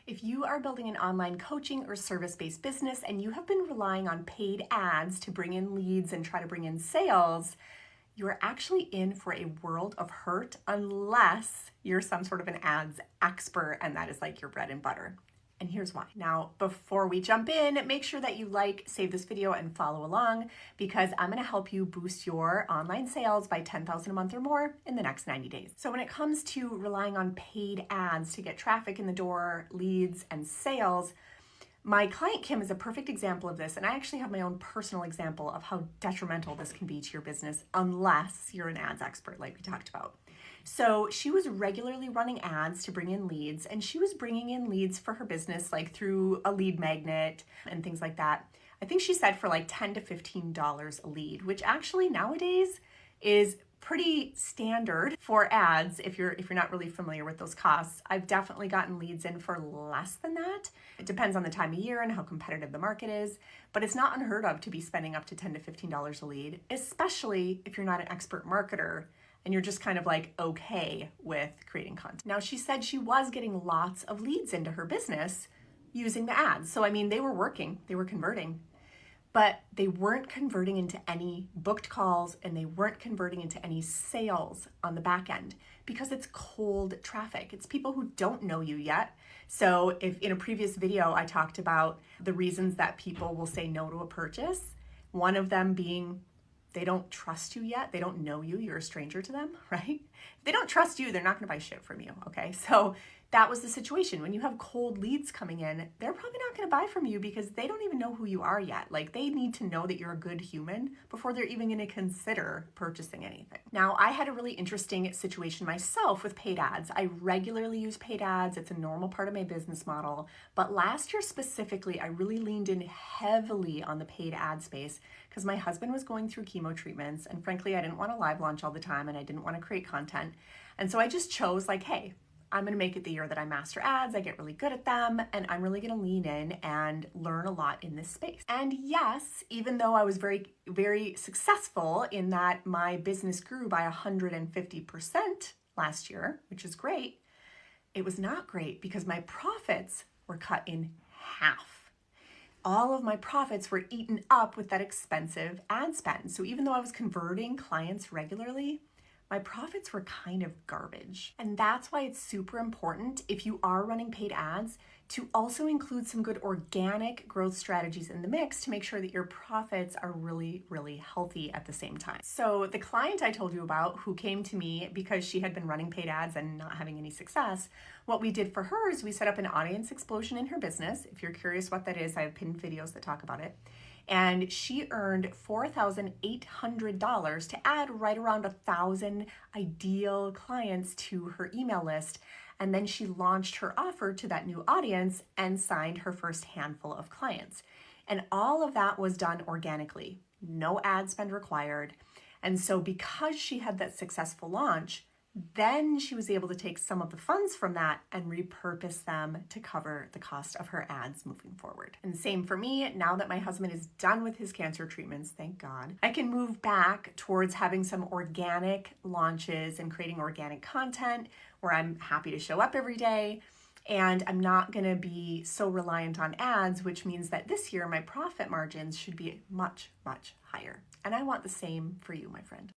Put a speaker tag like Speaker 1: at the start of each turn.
Speaker 1: If you are building an online coaching or service-based business and you have been relying on paid ads to bring in leads and try to bring in sales, you're actually in for a world of hurt unless you're some sort of an ads expert and that is like your bread and butter. And here's why. Now, before we jump in, make sure that you save this video and follow along because I'm gonna help you boost your online sales by 10,000 a month or more in the next 90 days. So when it comes to relying on paid ads to get traffic in the door, leads, and sales, my client Kim is a perfect example of this, and I actually have my own personal example of how detrimental this can be to your business unless you're an ads expert like we talked about. So she was regularly running ads to bring in leads, and she was bringing in leads for her business like through a lead magnet and things like that. I think she said for like $10 to $15 a lead, which actually nowadays is pretty standard for ads if you're not really familiar with those costs. I've definitely gotten leads in for less than that. It depends on the time of year and how competitive the market is, but it's not unheard of to be spending up to $10 to $15 a lead, especially if you're not an expert marketer and you're just kind of like okay with creating content. Now, she said she was getting lots of leads into her business using the ads. So, I mean, they were working, they were converting, but they weren't converting into any booked calls and they weren't converting into any sales on the back end because it's cold traffic. It's people who don't know you yet. So if in a previous video, I talked about the reasons that people will say no to a purchase, one of them being they don't trust you yet. They don't know you. You're a stranger to them, right? If they don't trust you, they're not going to buy shit from you, okay? So that was the situation. When you have cold leads coming in, they're probably not going to buy from you because they don't even know who you are yet. Like they need to know that you're a good human before they're even going to consider purchasing anything. Now, I had a really interesting situation myself with paid ads. I regularly use paid ads. It's a normal part of my business model. But last year specifically, I really leaned in heavily on the paid ad space because my husband was going through chemo treatments. And frankly, I didn't want to live launch all the time and I didn't want to create content. And so I just chose like, hey, I'm going to make it the year that I master ads, I get really good at them, and I'm really going to lean in and learn a lot in this space. And yes, even though I was very, very successful in that my business grew by 150% last year, which is great, it was not great because my profits were cut in half. All of my profits were eaten up with that expensive ad spend. So even though I was converting clients regularly, my profits were kind of garbage. And that's why it's super important if you are running paid ads to also include some good organic growth strategies in the mix to make sure that your profits are really, really healthy at the same time. So the client I told you about who came to me because she had been running paid ads and not having any success, what we did for her is we set up an audience explosion in her business. If you're curious what that is, I have pinned videos that talk about it. And she earned $4,800 to add right around 1,000 ideal clients to her email list. And then she launched her offer to that new audience and signed her first handful of clients. And all of that was done organically, no ad spend required. And so because she had that successful launch, then she was able to take some of the funds from that and repurpose them to cover the cost of her ads moving forward. And same for me, now that my husband is done with his cancer treatments, thank God, I can move back towards having some organic launches and creating organic content where I'm happy to show up every day. And I'm not gonna be so reliant on ads, which means that this year my profit margins should be much, much higher. And I want the same for you, my friend.